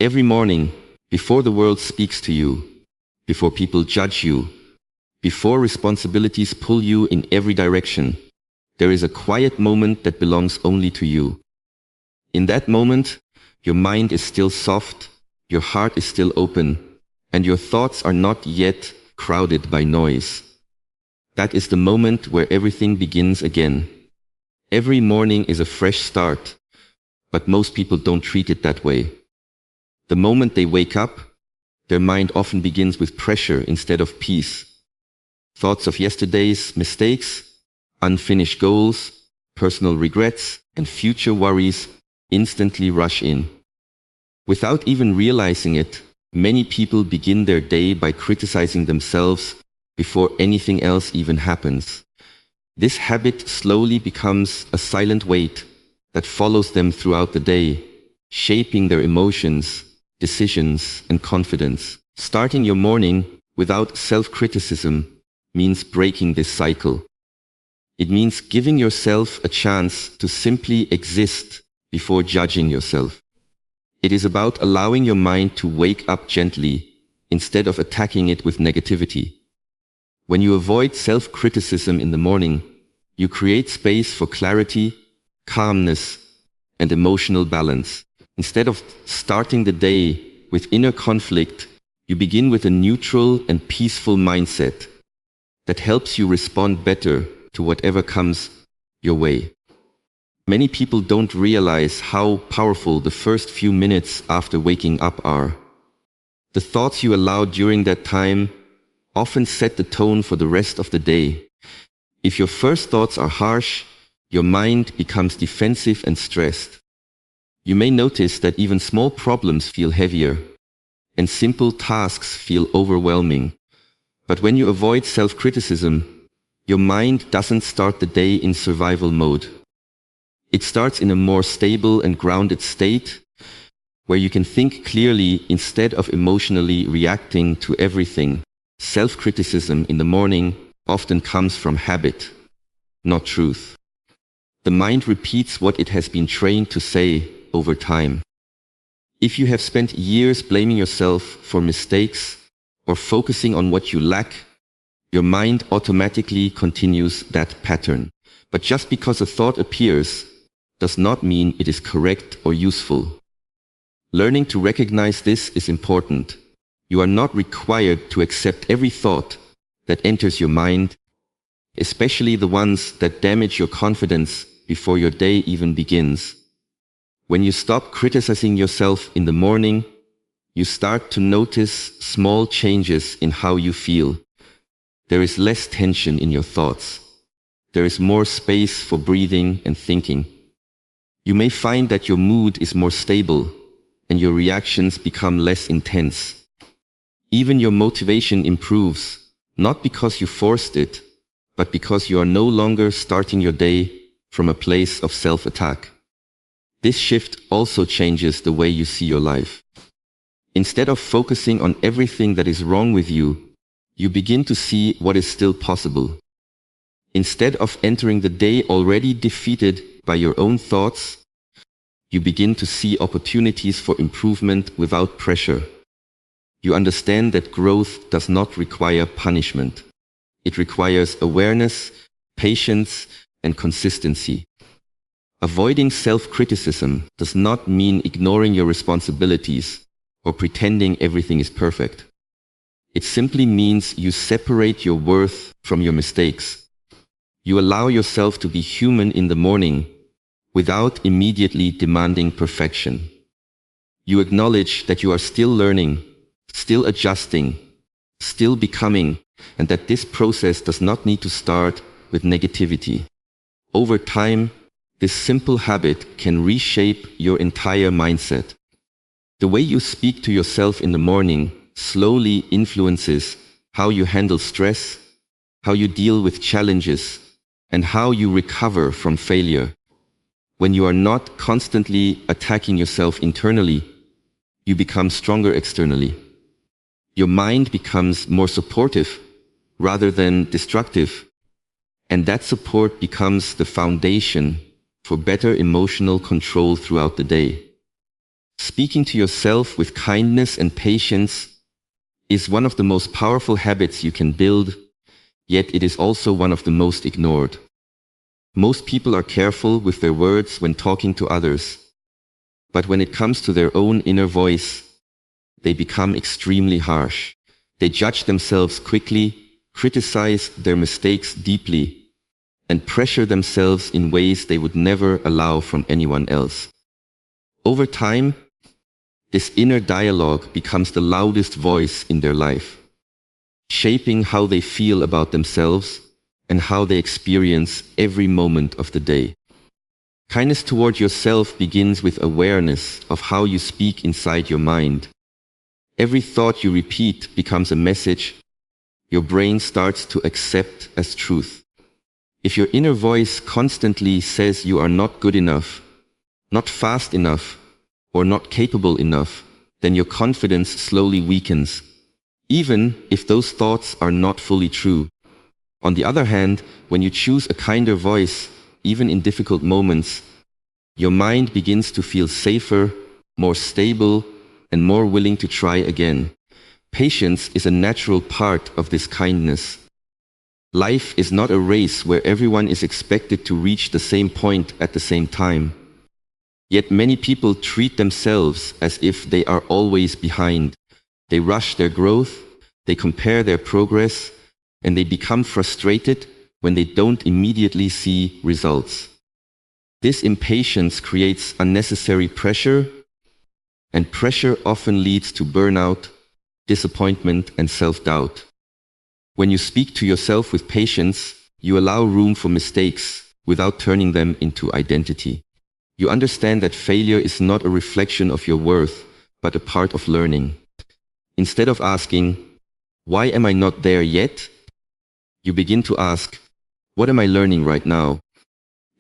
Every morning, before the world speaks to you, before people judge you, before responsibilities pull you in every direction, there is a quiet moment that belongs only to you. In that moment, your mind is still soft, your heart is still open, and your thoughts are not yet crowded by noise. That is the moment where everything begins again. Every morning is a fresh start, but most people don't treat it that way. The moment they wake up, their mind often begins with pressure instead of peace. Thoughts of yesterday's mistakes, unfinished goals, personal regrets, and future worries instantly rush in. Without even realizing it, many people begin their day by criticizing themselves before anything else even happens. This habit slowly becomes a silent weight that follows them throughout the day, shaping their emotions, decisions, and confidence. Starting your morning without self-criticism means breaking this cycle. It means giving yourself a chance to simply exist before judging yourself. It is about allowing your mind to wake up gently instead of attacking it with negativity. When you avoid self-criticism in the morning, you create space for clarity, calmness, and emotional balance. Instead of starting the day with inner conflict, you begin with a neutral and peaceful mindset that helps you respond better to whatever comes your way. Many people don't realize how powerful the first few minutes after waking up are. The thoughts you allow during that time often set the tone for the rest of the day. If your first thoughts are harsh, your mind becomes defensive and stressed. You may notice that even small problems feel heavier, and simple tasks feel overwhelming. But when you avoid self-criticism, your mind doesn't start the day in survival mode. It starts in a more stable and grounded state, where you can think clearly instead of emotionally reacting to everything. Self-criticism in the morning often comes from habit, not truth. The mind repeats what it has been trained to say over time. If you have spent years blaming yourself for mistakes or focusing on what you lack, your mind automatically continues that pattern. But just because a thought appears does not mean it is correct or useful. Learning to recognize this is important. You are not required to accept every thought that enters your mind, especially the ones that damage your confidence before your day even begins. When you stop criticizing yourself in the morning, you start to notice small changes in how you feel. There is less tension in your thoughts. There is more space for breathing and thinking. You may find that your mood is more stable and your reactions become less intense. Even your motivation improves, not because you forced it, but because you are no longer starting your day from a place of self-attack. This shift also changes the way you see your life. Instead of focusing on everything that is wrong with you, you begin to see what is still possible. Instead of entering the day already defeated by your own thoughts, you begin to see opportunities for improvement without pressure. You understand that growth does not require punishment. It requires awareness, patience, and consistency. Avoiding self-criticism does not mean ignoring your responsibilities or pretending everything is perfect. It simply means you separate your worth from your mistakes. You allow yourself to be human in the morning without immediately demanding perfection. You acknowledge that you are still learning, still adjusting, still becoming, and that this process does not need to start with negativity. Over time, this simple habit can reshape your entire mindset. The way you speak to yourself in the morning slowly influences how you handle stress, how you deal with challenges, and how you recover from failure. When you are not constantly attacking yourself internally, you become stronger externally. Your mind becomes more supportive rather than destructive, and that support becomes the foundation for better emotional control throughout the day. Speaking to yourself with kindness and patience is one of the most powerful habits you can build, yet it is also one of the most ignored. Most people are careful with their words when talking to others, but when it comes to their own inner voice, they become extremely harsh. They judge themselves quickly, criticize their mistakes deeply, and pressure themselves in ways they would never allow from anyone else. Over time, this inner dialogue becomes the loudest voice in their life, shaping how they feel about themselves and how they experience every moment of the day. Kindness toward yourself begins with awareness of how you speak inside your mind. Every thought you repeat becomes a message your brain starts to accept as truth. If your inner voice constantly says you are not good enough, not fast enough, or not capable enough, then your confidence slowly weakens, even if those thoughts are not fully true. On the other hand, when you choose a kinder voice, even in difficult moments, your mind begins to feel safer, more stable, and more willing to try again. Patience is a natural part of this kindness. Life is not a race where everyone is expected to reach the same point at the same time. Yet many people treat themselves as if they are always behind. They rush their growth, they compare their progress, and they become frustrated when they don't immediately see results. This impatience creates unnecessary pressure, and pressure often leads to burnout, disappointment, and self-doubt. When you speak to yourself with patience, you allow room for mistakes without turning them into identity. You understand that failure is not a reflection of your worth, but a part of learning. Instead of asking, "Why am I not there yet?" you begin to ask, "What am I learning right now?"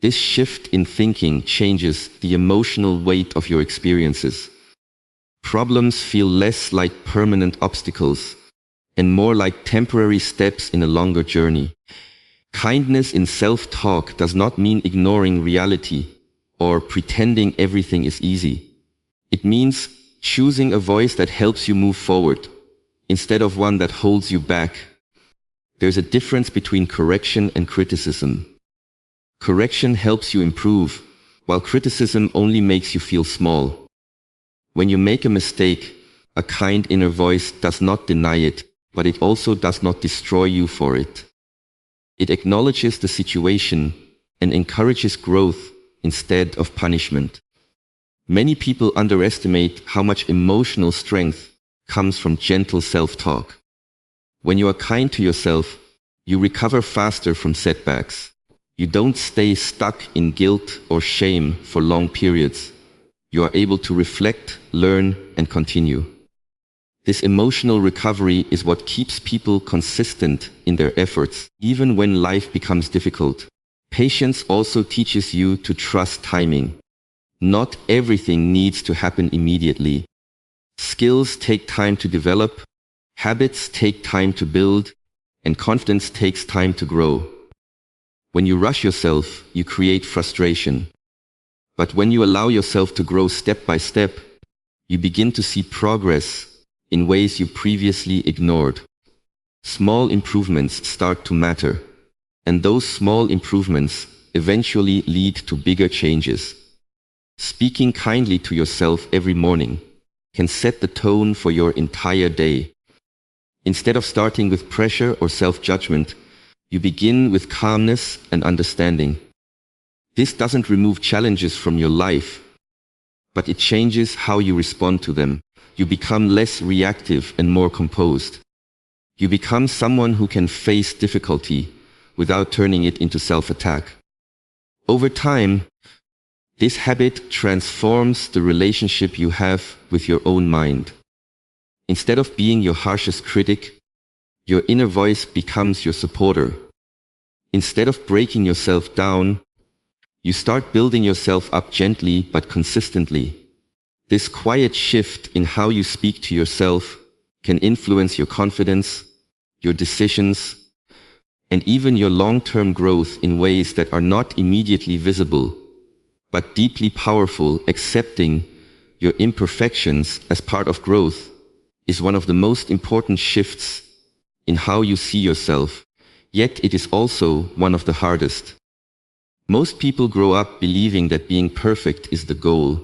This shift in thinking changes the emotional weight of your experiences. Problems feel less like permanent obstacles and more like temporary steps in a longer journey. Kindness in self-talk does not mean ignoring reality or pretending everything is easy. It means choosing a voice that helps you move forward instead of one that holds you back. There's a difference between correction and criticism. Correction helps you improve, while criticism only makes you feel small. When you make a mistake, a kind inner voice does not deny it, but it also does not destroy you for it. It acknowledges the situation and encourages growth instead of punishment. Many people underestimate how much emotional strength comes from gentle self-talk. When you are kind to yourself, you recover faster from setbacks. You don't stay stuck in guilt or shame for long periods. You are able to reflect, learn, and continue. This emotional recovery is what keeps people consistent in their efforts, even when life becomes difficult. Patience also teaches you to trust timing. Not everything needs to happen immediately. Skills take time to develop, habits take time to build, and confidence takes time to grow. When you rush yourself, you create frustration. But when you allow yourself to grow step by step, you begin to see progress in ways you previously ignored. Small improvements start to matter, and those small improvements eventually lead to bigger changes. Speaking kindly to yourself every morning can set the tone for your entire day. Instead of starting with pressure or self-judgment, you begin with calmness and understanding. This doesn't remove challenges from your life, but it changes how you respond to them. You become less reactive and more composed. You become someone who can face difficulty without turning it into self-attack. Over time, this habit transforms the relationship you have with your own mind. Instead of being your harshest critic, your inner voice becomes your supporter. Instead of breaking yourself down, you start building yourself up gently but consistently. This quiet shift in how you speak to yourself can influence your confidence, your decisions, and even your long-term growth in ways that are not immediately visible, but deeply powerful. Accepting your imperfections as part of growth is one of the most important shifts in how you see yourself, yet it is also one of the hardest. Most people grow up believing that being perfect is the goal,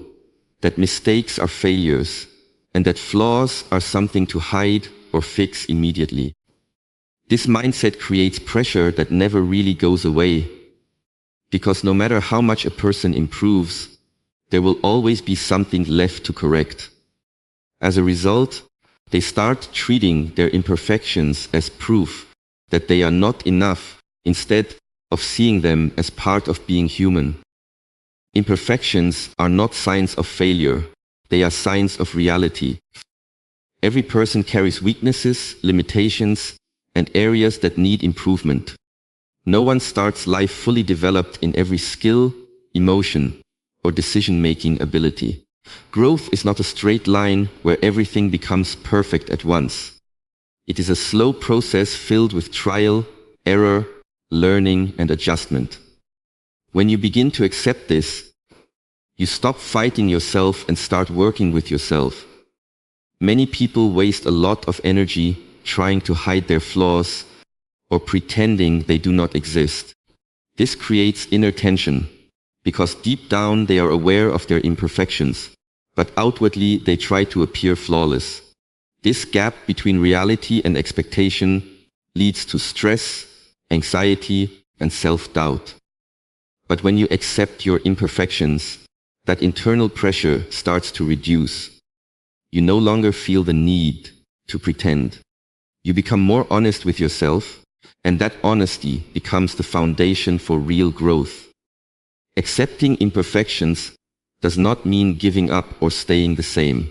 that mistakes are failures, and that flaws are something to hide or fix immediately. This mindset creates pressure that never really goes away, because no matter how much a person improves, there will always be something left to correct. As a result, they start treating their imperfections as proof that they are not enough, instead of seeing them as part of being human. Imperfections are not signs of failure, they are signs of reality. Every person carries weaknesses, limitations, and areas that need improvement. No one starts life fully developed in every skill, emotion, or decision-making ability. Growth is not a straight line where everything becomes perfect at once. It is a slow process filled with trial, error, learning, and adjustment. When you begin to accept this, you stop fighting yourself and start working with yourself. Many people waste a lot of energy trying to hide their flaws or pretending they do not exist. This creates inner tension, because deep down they are aware of their imperfections, but outwardly they try to appear flawless. This gap between reality and expectation leads to stress, anxiety, and self-doubt. But when you accept your imperfections, that internal pressure starts to reduce. You no longer feel the need to pretend. You become more honest with yourself, and that honesty becomes the foundation for real growth. Accepting imperfections does not mean giving up or staying the same.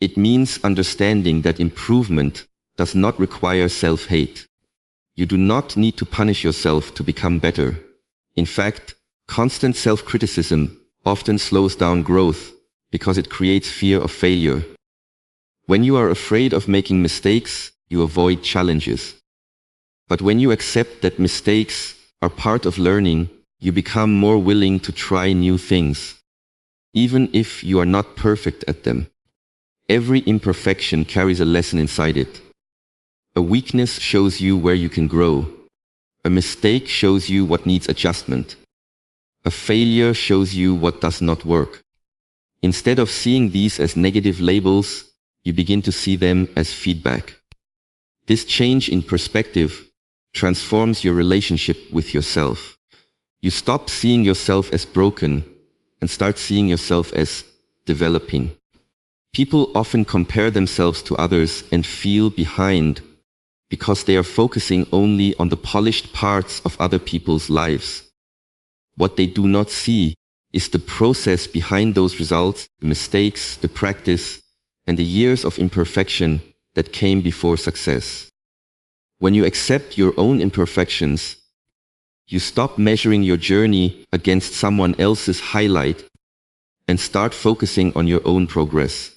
It means understanding that improvement does not require self-hate. You do not need to punish yourself to become better. In fact, constant self-criticism often slows down growth because it creates fear of failure. When you are afraid of making mistakes, you avoid challenges. But when you accept that mistakes are part of learning, you become more willing to try new things, even if you are not perfect at them. Every imperfection carries a lesson inside it. A weakness shows you where you can grow. A mistake shows you what needs adjustment. A failure shows you what does not work. Instead of seeing these as negative labels, you begin to see them as feedback. This change in perspective transforms your relationship with yourself. You stop seeing yourself as broken and start seeing yourself as developing. People often compare themselves to others and feel behind because they are focusing only on the polished parts of other people's lives. What they do not see is the process behind those results, the mistakes, the practice, and the years of imperfection that came before success. When you accept your own imperfections, you stop measuring your journey against someone else's highlight and start focusing on your own progress.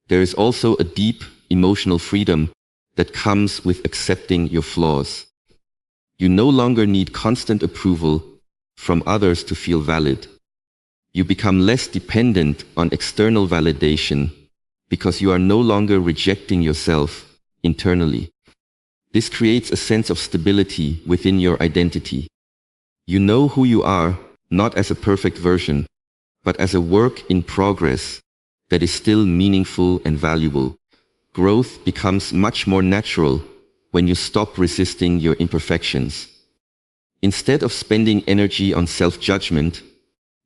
There is also a deep emotional freedom that comes with accepting your flaws. You no longer need constant approval from others to feel valid. You become less dependent on external validation because you are no longer rejecting yourself internally. This creates a sense of stability within your identity. You know who you are, not as a perfect version, but as a work in progress that is still meaningful and valuable. Growth becomes much more natural when you stop resisting your imperfections. Instead of spending energy on self-judgment,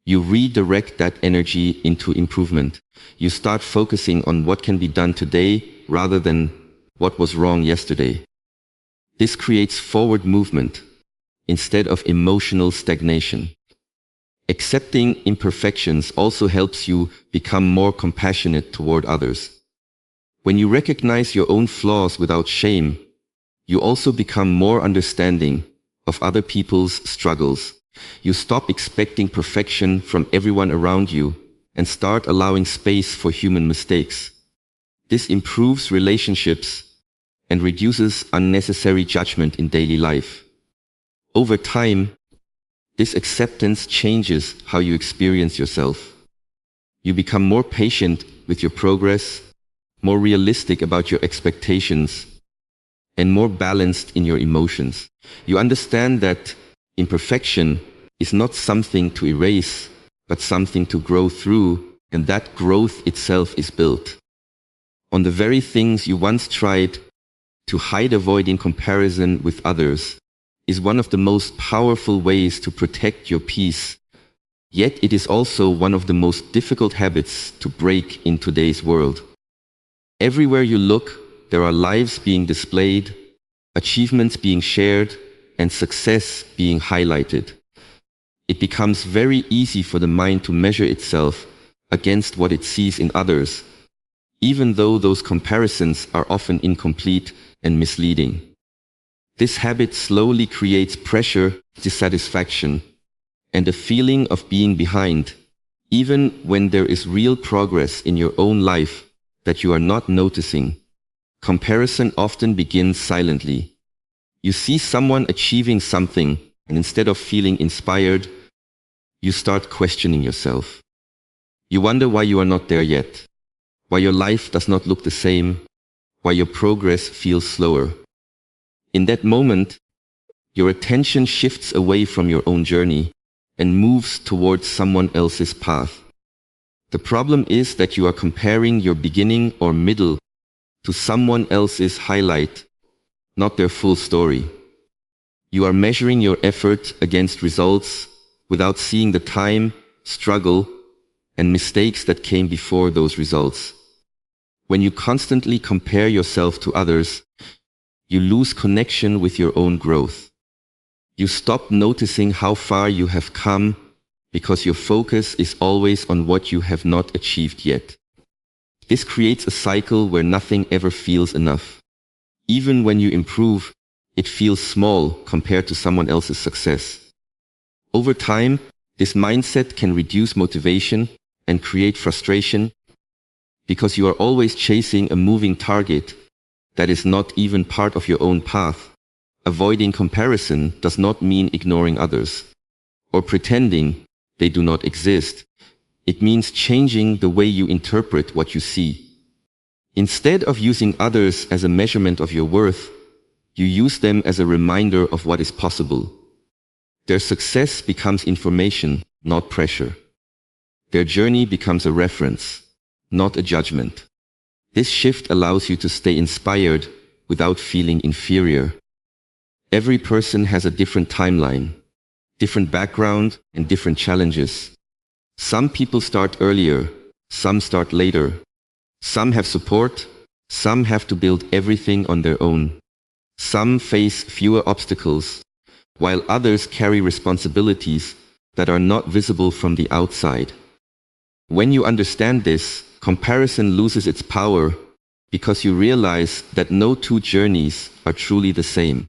you redirect that energy into improvement. You start focusing on what can be done today rather than what was wrong yesterday. This creates forward movement instead of emotional stagnation. Accepting imperfections also helps you become more compassionate toward others. When you recognize your own flaws without shame, you also become more understanding of other people's struggles. You stop expecting perfection from everyone around you and start allowing space for human mistakes. This improves relationships and reduces unnecessary judgment in daily life. Over time, this acceptance changes how you experience yourself. You become more patient with your progress, more realistic about your expectations, and more balanced in your emotions. You understand that imperfection is not something to erase, but something to grow through, and that growth itself is built on the very things you once tried to hide. Avoiding comparison with others is one of the most powerful ways to protect your peace. Yet it is also one of the most difficult habits to break in today's world. Everywhere you look, there are lives being displayed, achievements being shared, and success being highlighted. It becomes very easy for the mind to measure itself against what it sees in others, even though those comparisons are often incomplete and misleading. This habit slowly creates pressure, dissatisfaction, and a feeling of being behind, even when there is real progress in your own life that you are not noticing. Comparison often begins silently. You see someone achieving something, and instead of feeling inspired, you start questioning yourself. You wonder why you are not there yet, why your life does not look the same, why your progress feels slower. In that moment, your attention shifts away from your own journey and moves towards someone else's path. The problem is that you are comparing your beginning or middle to someone else's highlight, not their full story. You are measuring your effort against results without seeing the time, struggle, and mistakes that came before those results. When you constantly compare yourself to others, you lose connection with your own growth. You stop noticing how far you have come because your focus is always on what you have not achieved yet. This creates a cycle where nothing ever feels enough. Even when you improve, it feels small compared to someone else's success. Over time, this mindset can reduce motivation and create frustration because you are always chasing a moving target that is not even part of your own path. Avoiding comparison does not mean ignoring others or pretending they do not exist. It means changing the way you interpret what you see. Instead of using others as a measurement of your worth, you use them as a reminder of what is possible. Their success becomes information, not pressure. Their journey becomes a reference, not a judgment. This shift allows you to stay inspired without feeling inferior. Every person has a different timeline, different background, and different challenges. Some people start earlier, some start later. Some have support, some have to build everything on their own. Some face fewer obstacles, while others carry responsibilities that are not visible from the outside. When you understand this, comparison loses its power because you realize that no two journeys are truly the same.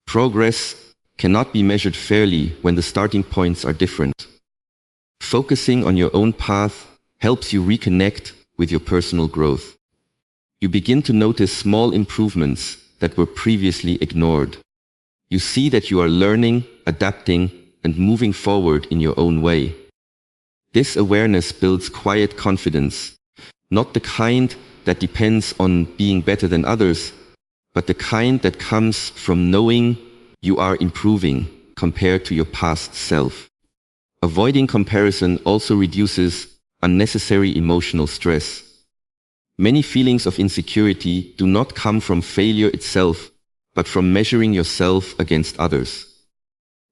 Progress cannot be measured fairly when the starting points are different. Focusing on your own path helps you reconnect with your personal growth. You begin to notice small improvements that were previously ignored. You see that you are learning, adapting, and moving forward in your own way. This awareness builds quiet confidence, not the kind that depends on being better than others, but the kind that comes from knowing you are improving compared to your past self. Avoiding comparison also reduces unnecessary emotional stress. Many feelings of insecurity do not come from failure itself, but from measuring yourself against others.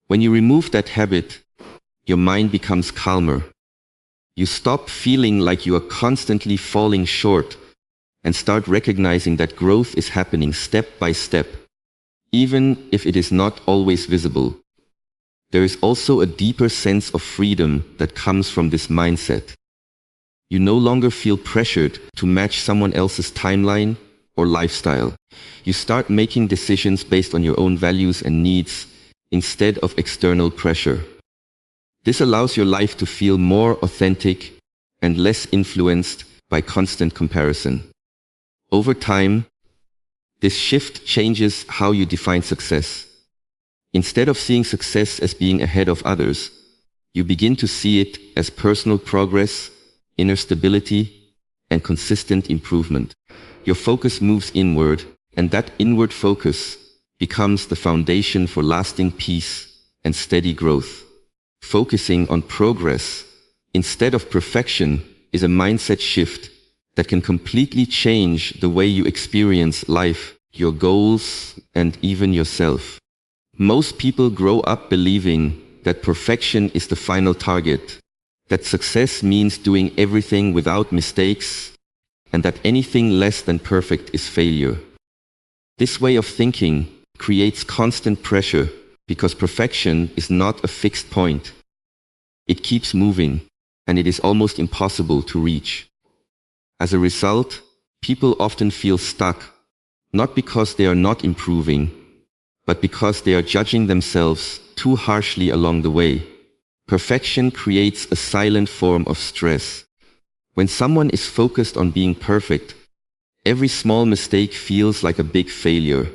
When you remove that habit, your mind becomes calmer. You stop feeling like you are constantly falling short and start recognizing that growth is happening step by step, even if it is not always visible. There is also a deeper sense of freedom that comes from this mindset. You no longer feel pressured to match someone else's timeline or lifestyle. You start making decisions based on your own values and needs instead of external pressure. This allows your life to feel more authentic and less influenced by constant comparison. Over time, this shift changes how you define success. Instead of seeing success as being ahead of others, you begin to see it as personal progress inner stability, and consistent improvement. Your focus moves inward, and that inward focus becomes the foundation for lasting peace and steady growth. Focusing on progress instead of perfection is a mindset shift that can completely change the way you experience life, your goals, and even yourself. Most people grow up believing that perfection is the final target, that success means doing everything without mistakes, and that anything less than perfect is failure. This way of thinking creates constant pressure because perfection is not a fixed point. It keeps moving, and it is almost impossible to reach. As a result, people often feel stuck, not because they are not improving, but because they are judging themselves too harshly along the way. Perfection creates a silent form of stress. When someone is focused on being perfect, every small mistake feels like a big failure.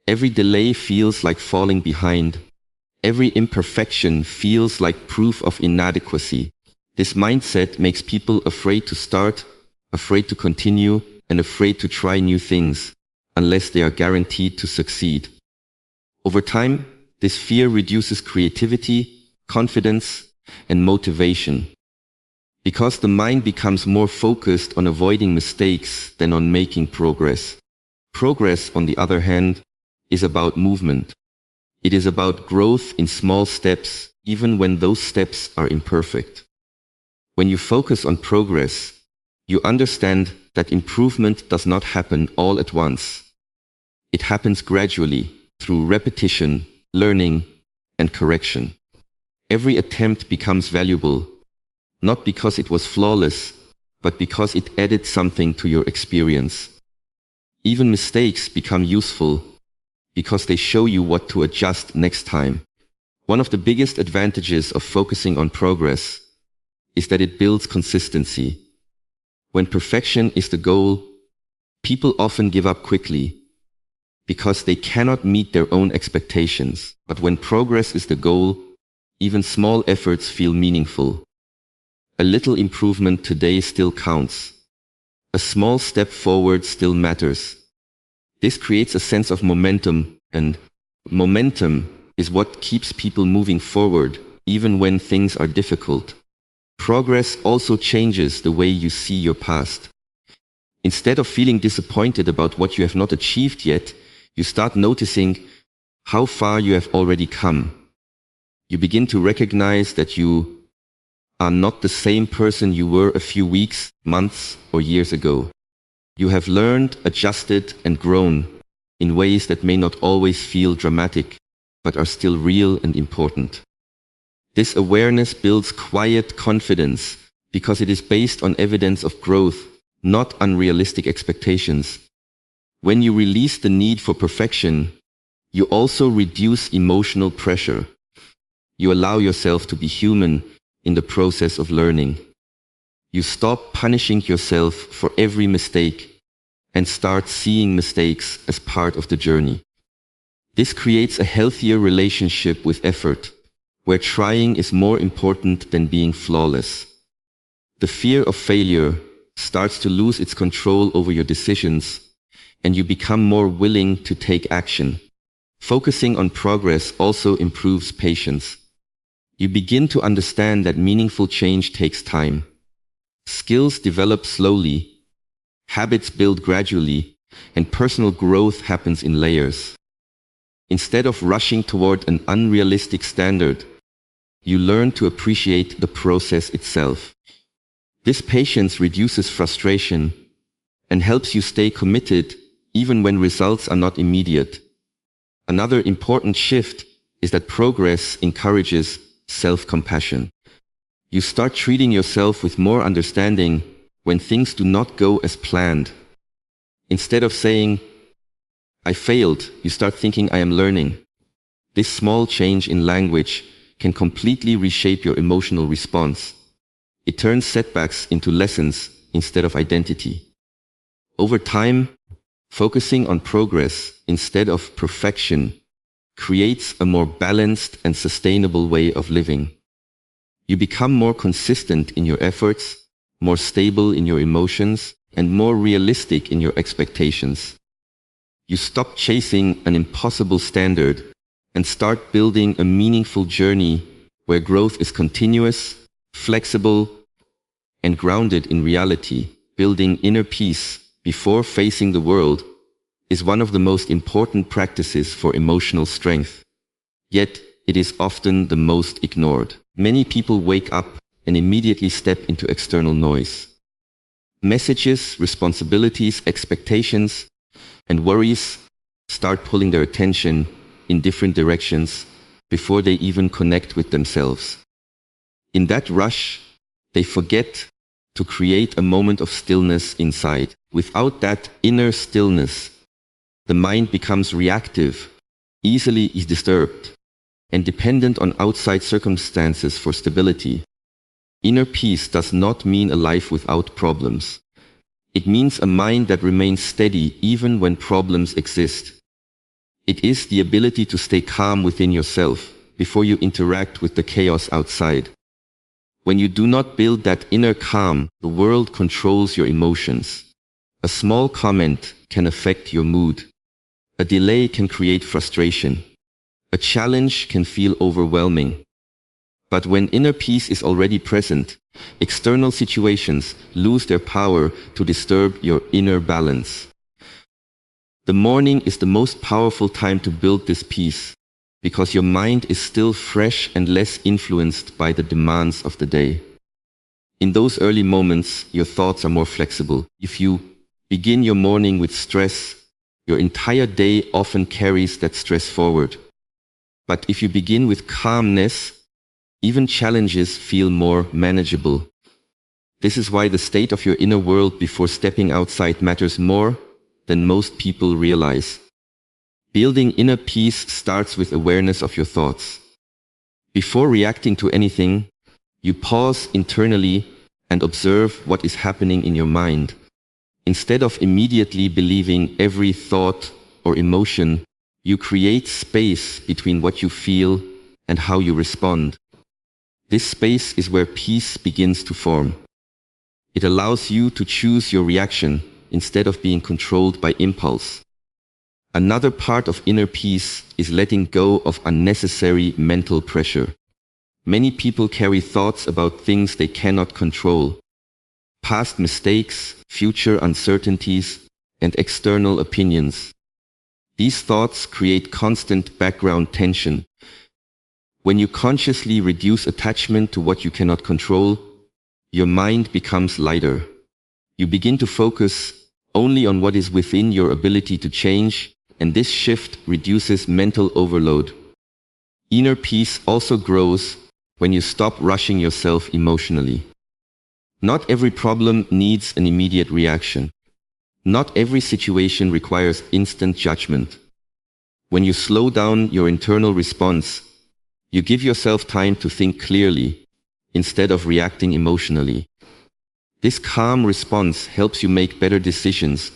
Every delay feels like falling behind. Every imperfection feels like proof of inadequacy. This mindset makes people afraid to start, afraid to continue, and afraid to try new things, unless they are guaranteed to succeed. Over time, this fear reduces creativity, confidence, and motivation. Because the mind becomes more focused on avoiding mistakes than on making progress. Progress, on the other hand, is about movement. It is about growth in small steps, even when those steps are imperfect. When you focus on progress, you understand that improvement does not happen all at once. It happens gradually, through repetition, learning, and correction. Every attempt becomes valuable, not because it was flawless, but because it added something to your experience. Even mistakes become useful because they show you what to adjust next time. One of the biggest advantages of focusing on progress is that it builds consistency. When perfection is the goal, people often give up quickly because they cannot meet their own expectations. But when progress is the goal, even small efforts feel meaningful. A little improvement today still counts. A small step forward still matters. This creates a sense of momentum, and momentum is what keeps people moving forward, even when things are difficult. Progress also changes the way you see your past. Instead of feeling disappointed about what you have not achieved yet, you start noticing how far you have already come. You begin to recognize that you are not the same person you were a few weeks, months, or years ago. You have learned, adjusted, and grown in ways that may not always feel dramatic, but are still real and important. This awareness builds quiet confidence because it is based on evidence of growth, not unrealistic expectations. When you release the need for perfection, you also reduce emotional pressure. You allow yourself to be human in the process of learning. You stop punishing yourself for every mistake and start seeing mistakes as part of the journey. This creates a healthier relationship with effort, where trying is more important than being flawless. The fear of failure starts to lose its control over your decisions, and you become more willing to take action. Focusing on progress also improves patience. You begin to understand that meaningful change takes time. Skills develop slowly, habits build gradually, and personal growth happens in layers. Instead of rushing toward an unrealistic standard, you learn to appreciate the process itself. This patience reduces frustration and helps you stay committed even when results are not immediate. Another important shift is that progress encourages self-compassion. You start treating yourself with more understanding when things do not go as planned. Instead of saying, "I failed," you start thinking, "I am learning." This small change in language can completely reshape your emotional response. It turns setbacks into lessons instead of identity. Over time, focusing on progress instead of perfection creates a more balanced and sustainable way of living. You become more consistent in your efforts, more stable in your emotions, and more realistic in your expectations. You stop chasing an impossible standard and start building a meaningful journey where growth is continuous, flexible, and grounded in reality. Building inner peace before facing the world is one of the most important practices for emotional strength. Yet, it is often the most ignored. Many people wake up and immediately step into external noise. Messages, responsibilities, expectations, and worries start pulling their attention in different directions before they even connect with themselves. In that rush, they forget to create a moment of stillness inside. Without that inner stillness, the mind becomes reactive, easily disturbed, and dependent on outside circumstances for stability. Inner peace does not mean a life without problems. It means a mind that remains steady even when problems exist. It is the ability to stay calm within yourself before you interact with the chaos outside. When you do not build that inner calm, the world controls your emotions. A small comment can affect your mood. A delay can create frustration. A challenge can feel overwhelming. But when inner peace is already present, external situations lose their power to disturb your inner balance. The morning is the most powerful time to build this peace, because your mind is still fresh and less influenced by the demands of the day. In those early moments, your thoughts are more flexible. If you begin your morning with stress, your entire day often carries that stress forward. But if you begin with calmness, even challenges feel more manageable. This is why the state of your inner world before stepping outside matters more than most people realize. Building inner peace starts with awareness of your thoughts. Before reacting to anything, you pause internally and observe what is happening in your mind. Instead of immediately believing every thought or emotion, you create space between what you feel and how you respond. This space is where peace begins to form. It allows you to choose your reaction instead of being controlled by impulse. Another part of inner peace is letting go of unnecessary mental pressure. Many people carry thoughts about things they cannot control. Past mistakes, future uncertainties, and external opinions. These thoughts create constant background tension. When you consciously reduce attachment to what you cannot control, your mind becomes lighter. You begin to focus only on what is within your ability to change, and this shift reduces mental overload. Inner peace also grows when you stop rushing yourself emotionally. Not every problem needs an immediate reaction. Not every situation requires instant judgment. When you slow down your internal response, you give yourself time to think clearly instead of reacting emotionally. This calm response helps you make better decisions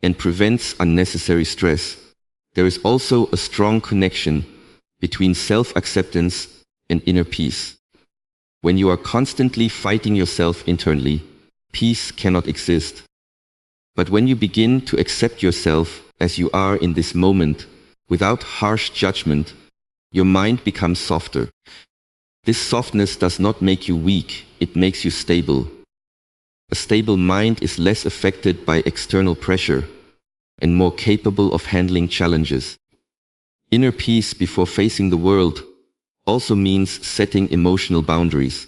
and prevents unnecessary stress. There is also a strong connection between self-acceptance and inner peace. When you are constantly fighting yourself internally, peace cannot exist. But when you begin to accept yourself as you are in this moment, without harsh judgment, your mind becomes softer. This softness does not make you weak, it makes you stable. A stable mind is less affected by external pressure and more capable of handling challenges. Inner peace before facing the world also means setting emotional boundaries.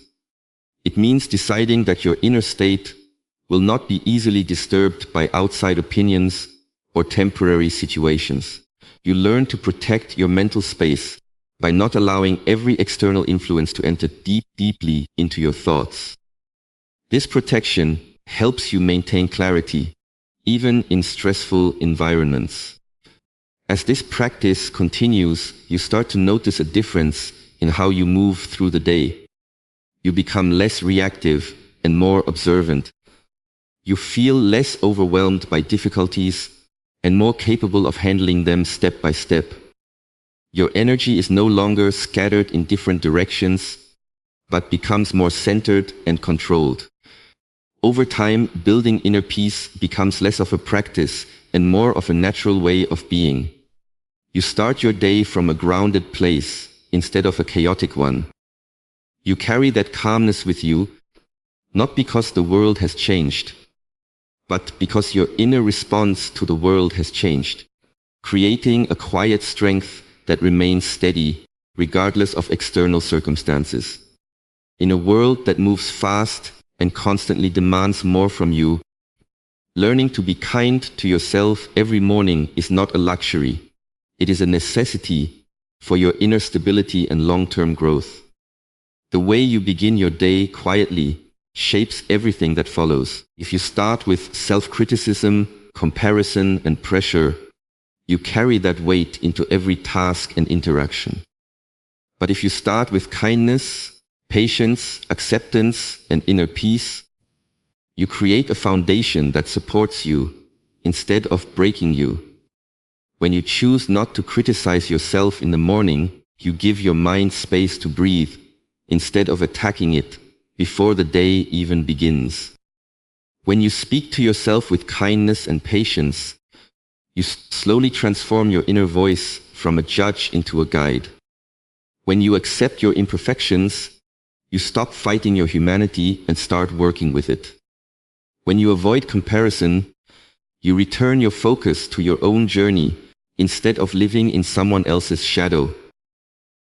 It means deciding that your inner state will not be easily disturbed by outside opinions or temporary situations. You learn to protect your mental space by not allowing every external influence to enter deeply into your thoughts. This protection helps you maintain clarity, even in stressful environments. As this practice continues, you start to notice a difference in how you move through the day. You become less reactive and more observant. You feel less overwhelmed by difficulties and more capable of handling them step by step. Your energy is no longer scattered in different directions, but becomes more centered and controlled. Over time, building inner peace becomes less of a practice and more of a natural way of being. You start your day from a grounded place instead of a chaotic one. You carry that calmness with you, not because the world has changed, but because your inner response to the world has changed, creating a quiet strength that remains steady regardless of external circumstances. In a world that moves fast and constantly demands more from you, learning to be kind to yourself every morning is not a luxury. It is a necessity for your inner stability and long-term growth. The way you begin your day quietly shapes everything that follows. If you start with self-criticism, comparison, and pressure, you carry that weight into every task and interaction. But if you start with kindness, patience, acceptance, and inner peace, you create a foundation that supports you instead of breaking you. When you choose not to criticize yourself in the morning, you give your mind space to breathe instead of attacking it before the day even begins. When you speak to yourself with kindness and patience, you slowly transform your inner voice from a judge into a guide. When you accept your imperfections, you stop fighting your humanity and start working with it. When you avoid comparison, you return your focus to your own journey instead of living in someone else's shadow.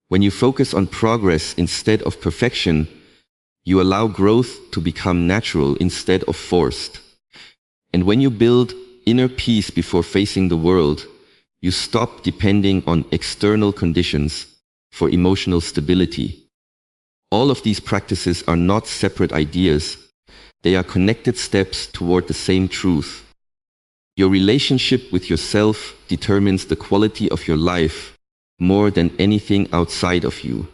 When you focus on progress instead of perfection, you allow growth to become natural instead of forced. And when you build inner peace before facing the world, you stop depending on external conditions for emotional stability. All of these practices are not separate ideas. They are connected steps toward the same truth. Your relationship with yourself determines the quality of your life more than anything outside of you.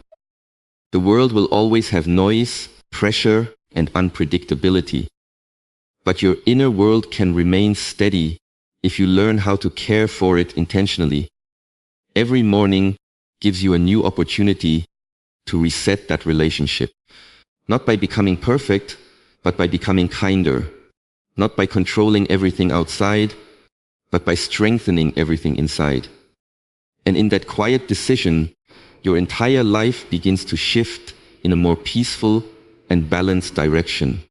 The world will always have noise, pressure, and unpredictability. But your inner world can remain steady if you learn how to care for it intentionally. Every morning gives you a new opportunity to reset that relationship. Not by becoming perfect, but by becoming kinder. Not by controlling everything outside, but by strengthening everything inside. And in that quiet decision, your entire life begins to shift in a more peaceful and balanced direction.